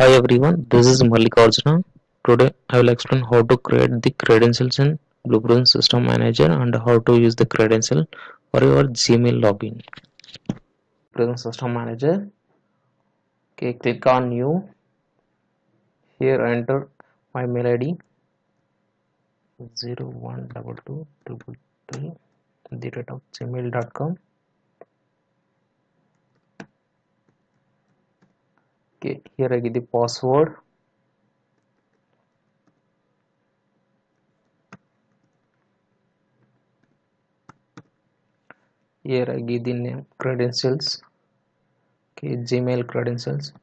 Hi everyone, this is Mallikarjuna. Today I will explain how to create the credentials in BluePrism System Manager and how to use the credential for your Gmail login. Prism System Manager. Okay, click on New. Here enter my mail ID 012233@gmail.com. Okay, here I give the password. Here I give the name credentials. Okay, Gmail credentials.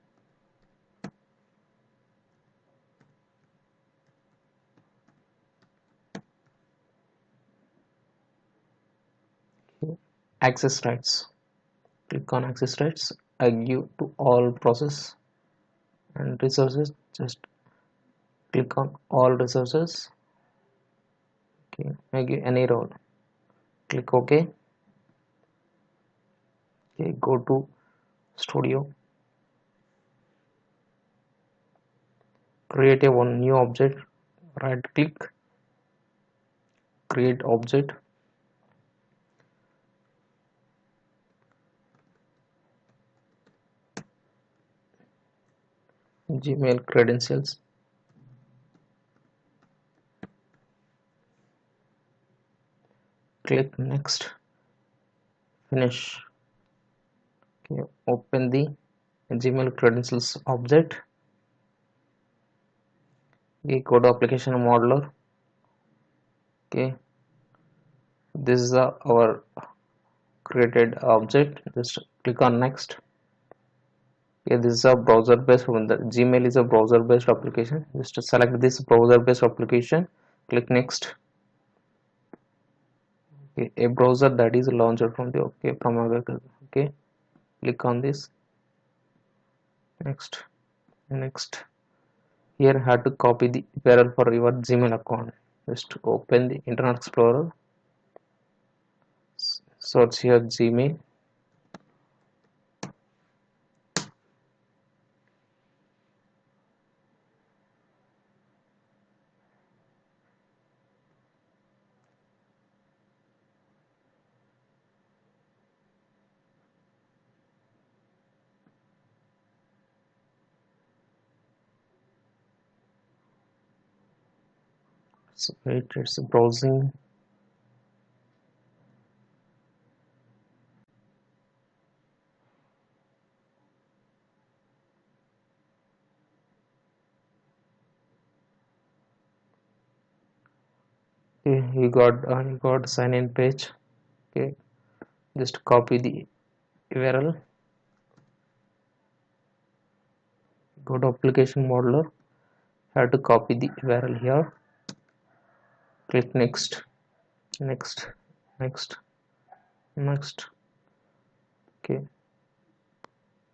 Okay, access rights. Click on access rights. I give to all process and resources. Just click on all resources. Okay, I give any role. Click OK. Okay, go to studio. Create a one new object. Right click. Create object. Gmail credentials. Click next. Finish. Okay, open the Gmail credentials object. Okay, go to application modeler. Okay, this is our created object. Just click on next. Okay, this is a browser based the Gmail is a browser based application. Just to select this browser based application, click next. Okay, a browser that is launched from the okay, click on this. Next. Here have to copy the URL for your Gmail account. Just open the Internet Explorer, search here Gmail. So it's browsing. Okay, you got sign in page. Okay, just copy the URL. Go to application modeler. Have to copy the URL here. Click next. Next. Okay,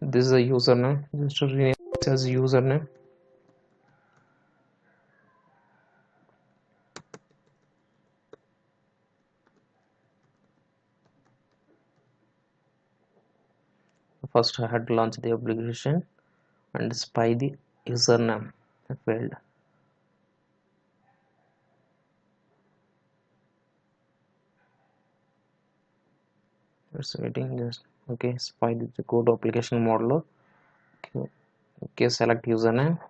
this is a username. Just rename it as username. First I had to launch the application and spy the username failed. It's waiting. Just okay, spy the code application modeler. Okay, select username,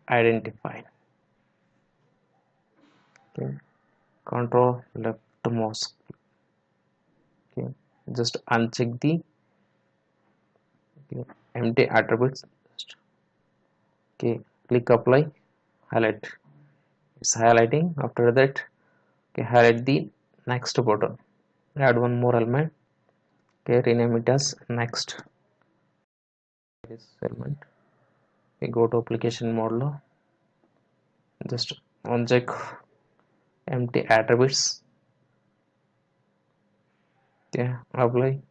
identify. Okay, control left mouse. Okay, just uncheck the empty attributes. Okay, click apply, highlight. It's highlighting. After that, okay, highlight the next button. Add one more element. Okay, rename it as next. This element. Okay, go to application modeler. Just uncheck empty attributes. Okay, apply,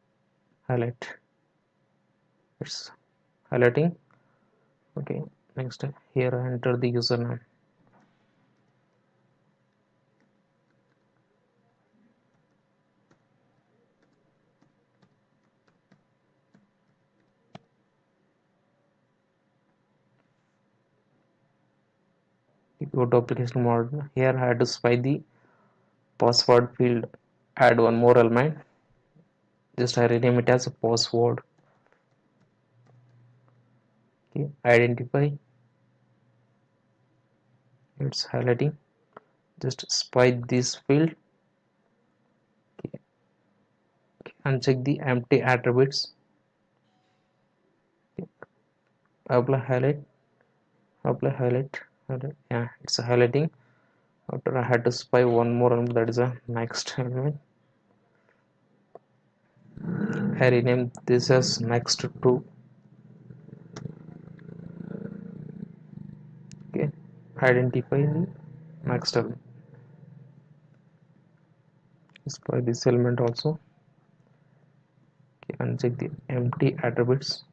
highlight. It's highlighting. Okay, next here enter the username. Go to application mode. Here I had to spy the password field, add one more element. Just I rename it as a password. Okay, identify, it's highlighting. Just spy this field. Okay, uncheck the empty attributes. Okay, apply highlight. Yeah, it's highlighting. After I had to spy one more element, that is a next element. I rename this as next 2. Okay, identify the next element. Spy this element also. Okay, uncheck the empty attributes.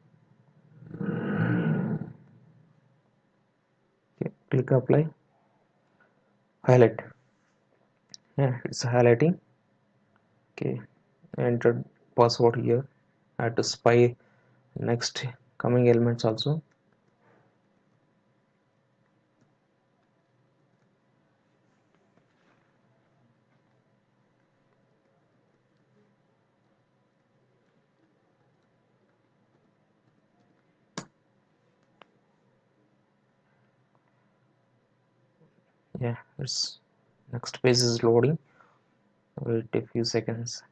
Okay, click apply, highlight. Yeah, it's highlighting. Okay, enter password here. I have to spy next coming elements also. Yeah, it's next page is loading. Will take few seconds.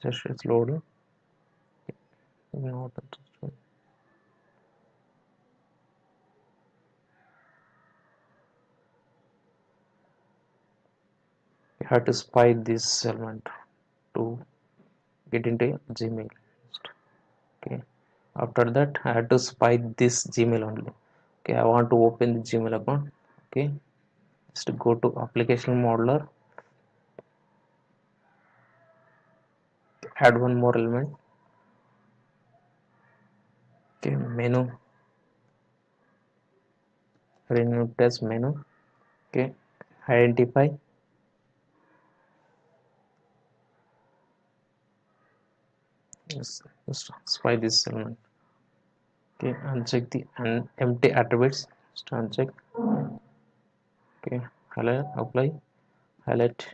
Just it's loading. Not interested. You have to spy this element to get into Gmail. Okay. After that, I had to spy this Gmail only. Okay, I want to open the Gmail account. Okay, just go to application modeler, add one more element. Okay, menu, rename it as menu. Okay, identify. Just spy this element. Okay, uncheck the empty attributes. Just uncheck. Okay, highlight, apply, highlight.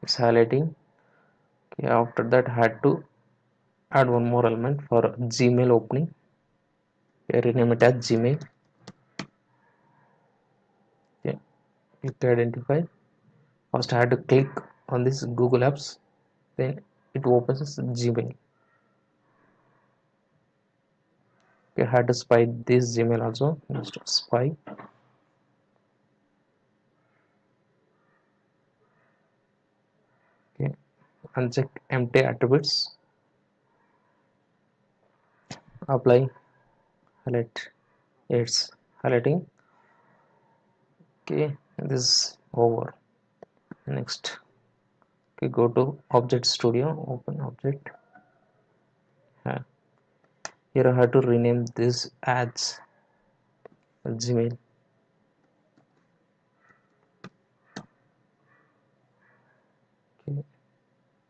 It's highlighting. Okay, after that, I had to add one more element for Gmail opening. Okay, rename it as Gmail. Okay, click identify. First, I had to click on this Google Apps. Then it opens as Gmail. Okay, I had to spy this Gmail also. Just spy. Okay, uncheck empty attributes. Apply, highlight. It's highlighting. Okay, this is over. Next, okay, go to Object Studio. Open Object. Here I have to rename this as Gmail. Okay,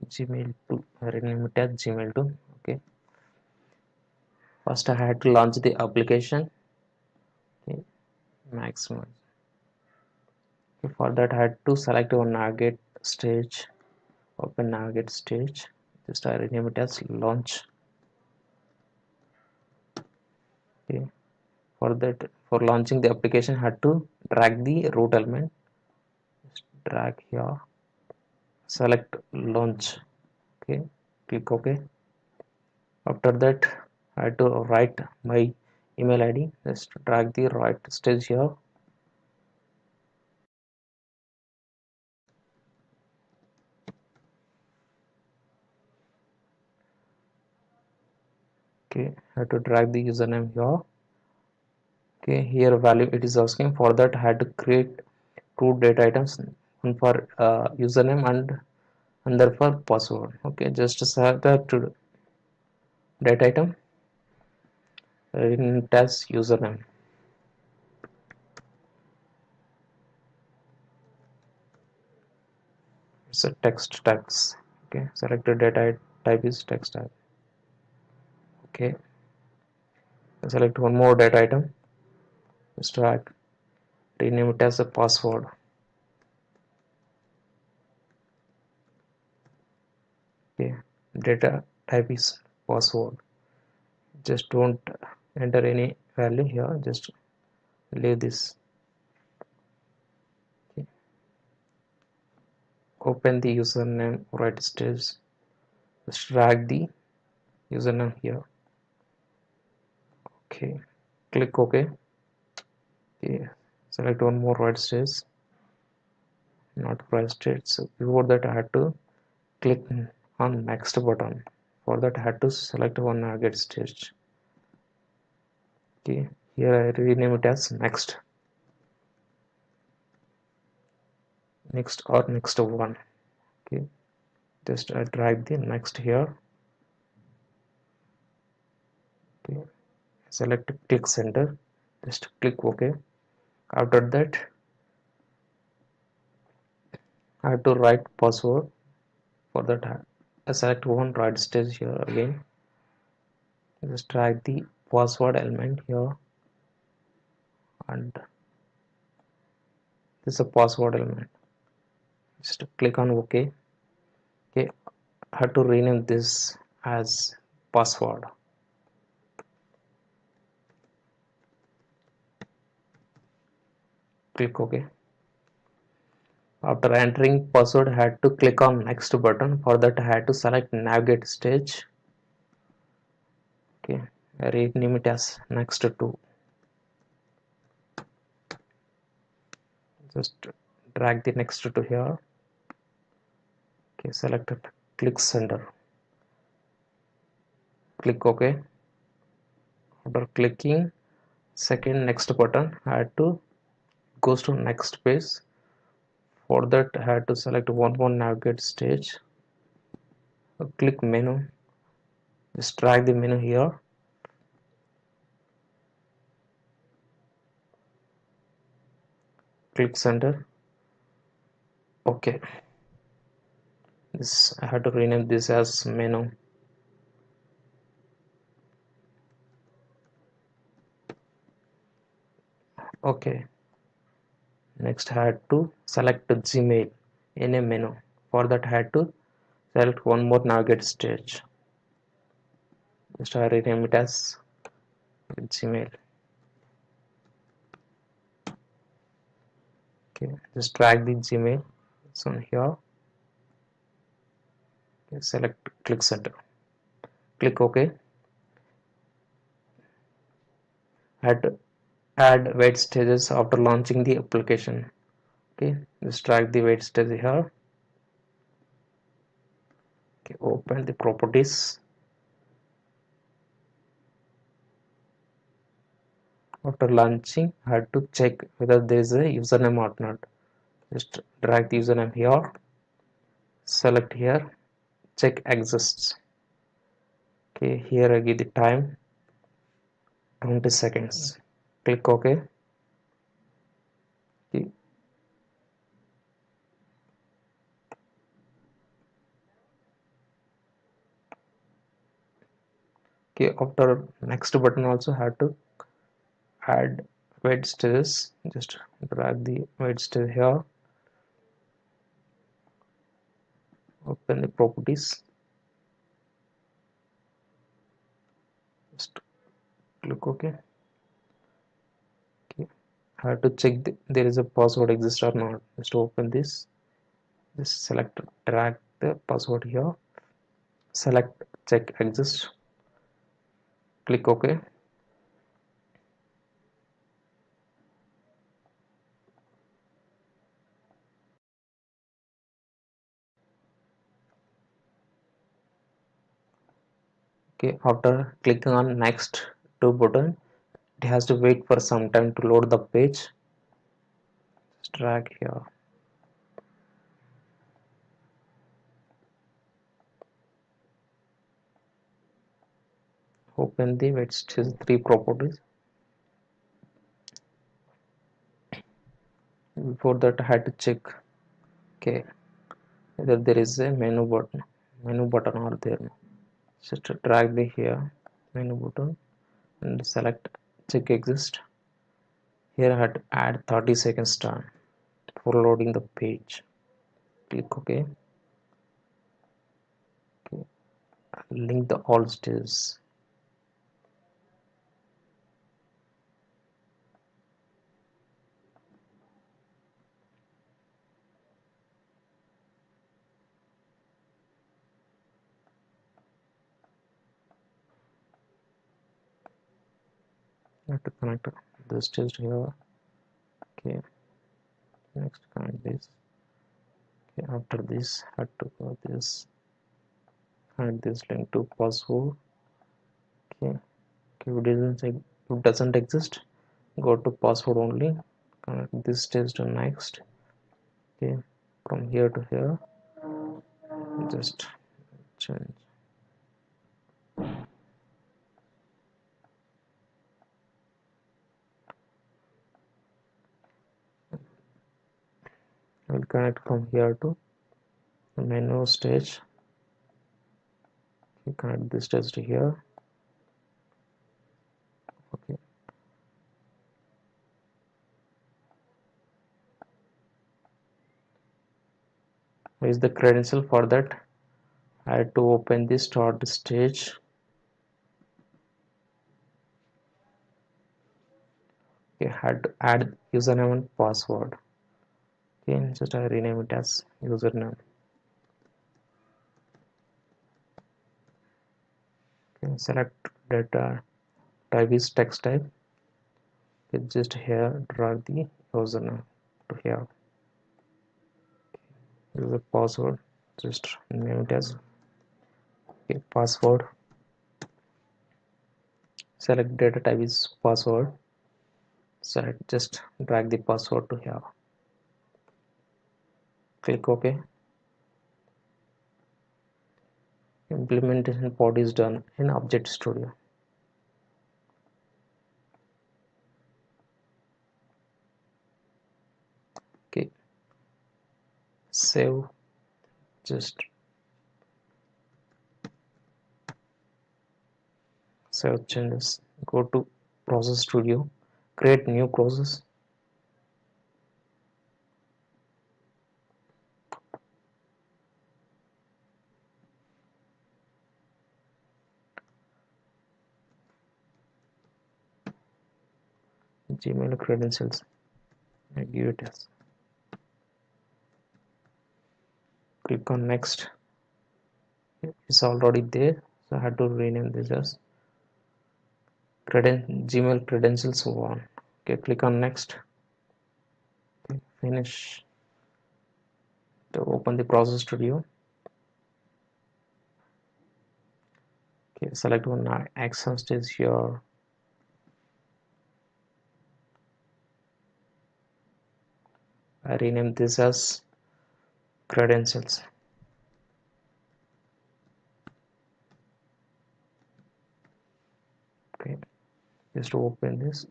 Gmail 2. I rename it as Gmail 2. Okay. First I had to launch the application. Okay, maximum. Okay, for that I had to select one navigate stage. Open navigate stage. Just I rename it as launch. Okay. For that, for launching the application, I had to drag the root element. Just drag here. Select launch. Okay. Click OK. After that, I had to write my email ID. Just drag the right stage here. Okay, I have to drag the username here. Okay, here value it is asking. For that I had to create two data items, one for username and another for password. Okay, just set that to data item in as username. It's a text tags. Okay, select the data type is text type. Okay, select one more data item, just drag, rename it as a password. Okay, data type is password. Just don't enter any value here, just leave this. Okay. Open the username, right stage, just drag the username here. Okay, click OK. Okay, select one more right stage, not right stage. So before that I had to click on next button. For that I had to select one target stage. Okay, here I rename it as next or next one. Okay, just I drag the next here. Okay, select click center, just click OK. After that I have to write password. For that I select one right stage here again, just drag the password element here, and this is a password element, just click on OK. Okay, I have to rename this as password. Click OK. After entering password, I had to click on next button. For that I had to select navigate stage. Okay, I rename it as next 2. Just drag the next to here. Okay, select it, click center, click OK. After clicking second next button, I had to goes to next page. For that I had to select one more navigate stage. Click menu, just drag the menu here. Click center. Okay, this I had to rename this as menu. Okay, next I had to select Gmail in a menu. For that I had to select one more navigate stage. Just I rename it as Gmail. Okay, just drag the Gmail. It's on here. Okay, select click center. Click OK. I had to add wait stages after launching the application. Okay, just drag the wait stage here. Okay, open the properties. After launching, I had to check whether there is a username or not. Just drag the username here, select here, check exists. Okay, here I give the time 20 seconds. Click OK. Okay, after next button also had to add wait stages. Just drag the wait stage here, open the properties, just click OK. Okay, I have to check there is a password exist or not. Just open this, just select drag the password here, select check exist, click OK. Okay, after clicking on next two button, it has to wait for some time to load the page. Just drag here. Open the wait stage 3 properties. Before that I had to check okay whether there is a menu button. menu button are there now. Just drag the here menu button and select check exist. Here I had to add 30 seconds time for loading the page. Click OK. Okay. Link the all stages. I have to connect this stage here. Okay. Next connect this. Okay. After this, I have to go this. Connect this link to password. Okay. Okay. If it doesn't exist, go to password only. Connect this stage to next. Okay. From here to here, just change. I will connect from here to the menu stage. You connect this stage to here. Okay. What is the credential for that? I had to open the start stage. Okay, I had to add username and password. Okay, just I rename it as username. Okay, select data type is text type. Okay, just here drag the username to here. User password, just name it as okay, password. Select data type is password. Select just drag the password to here. Click OK. Implementation part is done in Object Studio. Okay, save, just save changes. Go to Process Studio, create new process. Gmail credentials. I give it as. Click on next. It's already there, so I had to rename this as Gmail credentials 1. Okay, click on next. Okay, finish. To open the Process Studio. Okay, select one action stage here. I rename this as credentials. Okay, just to open this,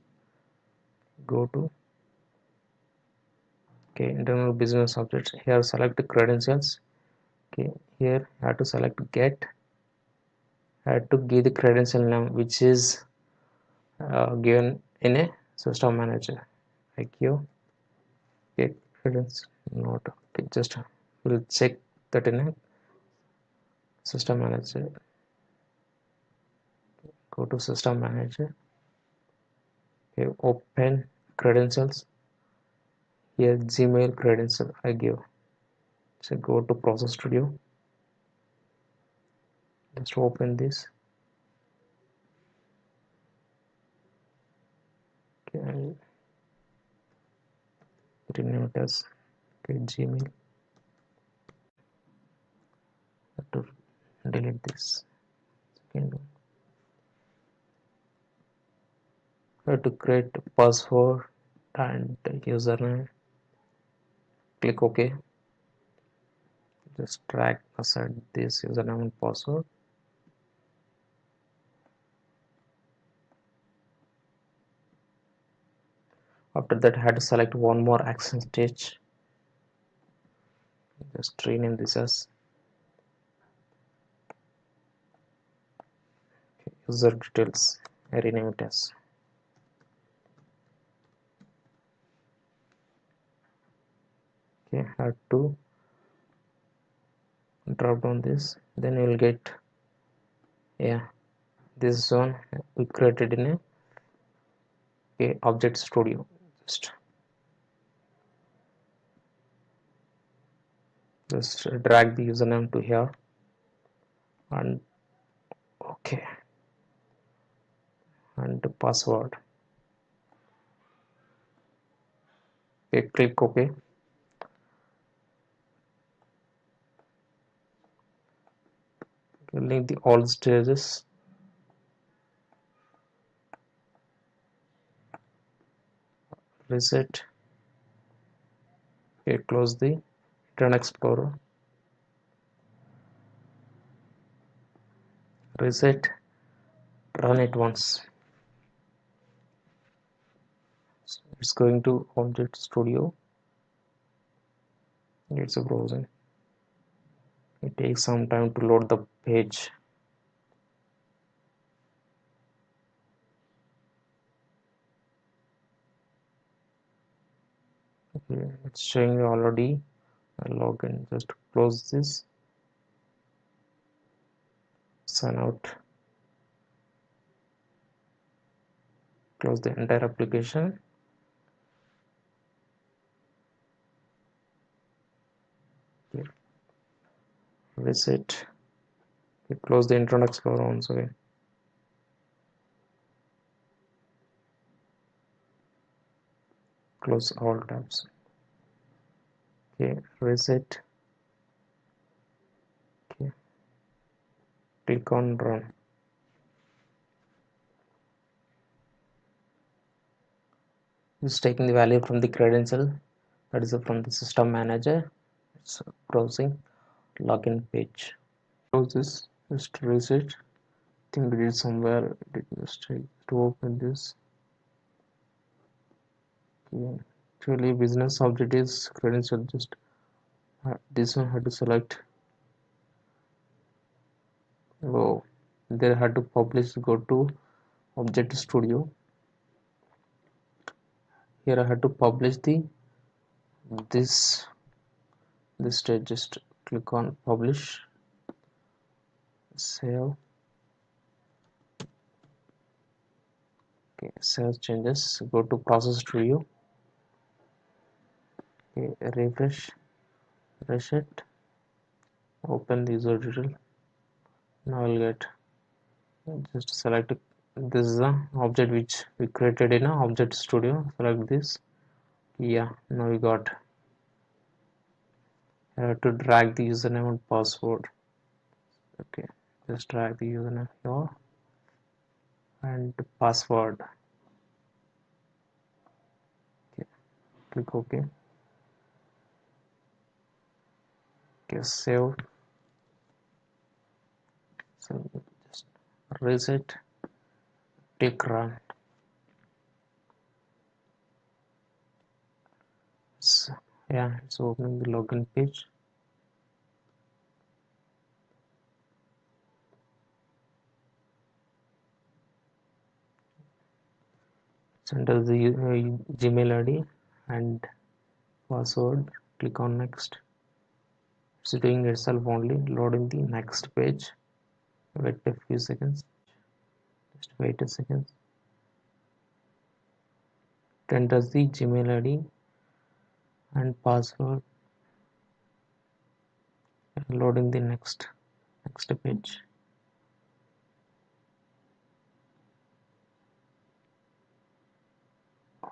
go to okay, internal business objects. Here select the credentials. Okay, here I have to select get. I have to give the credential name which is given in a system manager. IQ. Okay, credentials not okay. Just we'll check that in a system manager. Go to system manager. Okay, open credentials. Here Gmail credential I give. So go to Process Studio. Just open this. Okay, I'll rename it as okay, Gmail. I have to delete this. Second, I have to create a password and username. Click OK. Just drag aside this username and password. After that, I had to select one more action stage. Just rename this as user details. I rename it as. Okay, I have to drop down this, then you will get, yeah, this zone we created in a object studio. Just drag the username to here, and okay, and the password. Okay, click OK. Link the all stages. Reset. Okay, close the Internet Explorer. Reset. Run it once. It's going to Object Studio. It's a browsing. It takes some time to load the page. Okay, it's showing already a login. Just close this. Sign out. Close the entire application. Okay. Reset. Okay, close the Internet Explorer once again. Close all tabs. Okay, reset. Okay, click on run. It's taking the value from the credential, that is from the system manager. It's browsing login page. Close this, just reset. I think it is somewhere. Just try to open this. Okay. Actually, business object is credential. Just this one had to select. Oh, there had to publish. Go to Object Studio. Here I had to publish the this stage. Just click on publish, save. Okay, save changes. Go to Process Studio. Okay, refresh it. Open the user detail. Now I'll get, just select, this is the object which we created in a Object Studio. Select this. Yeah, now we got. I have to drag the username and password. Okay, just drag the username here and password. Okay, click OK. Okay, save. So just reset, click run. So, yeah, it's opening the login page. Enter the Gmail ID and password. Click on next. It's doing itself only, loading the next page. Wait a few seconds. Just wait a second. It enters the Gmail ID and password. Loading the next page.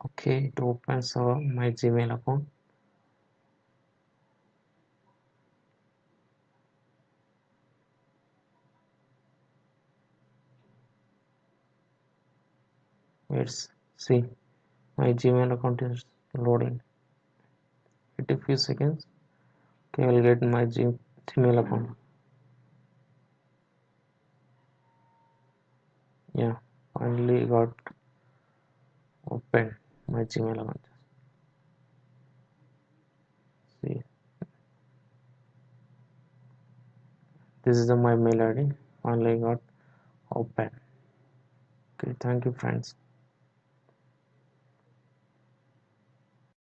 Okay, it opens my Gmail account. Let's see, my Gmail account is loading. Wait a few seconds. Okay, I'll get my Gmail account. Yeah, finally got open my Gmail account. See, this is my mail ID. Finally got open. Okay, thank you friends.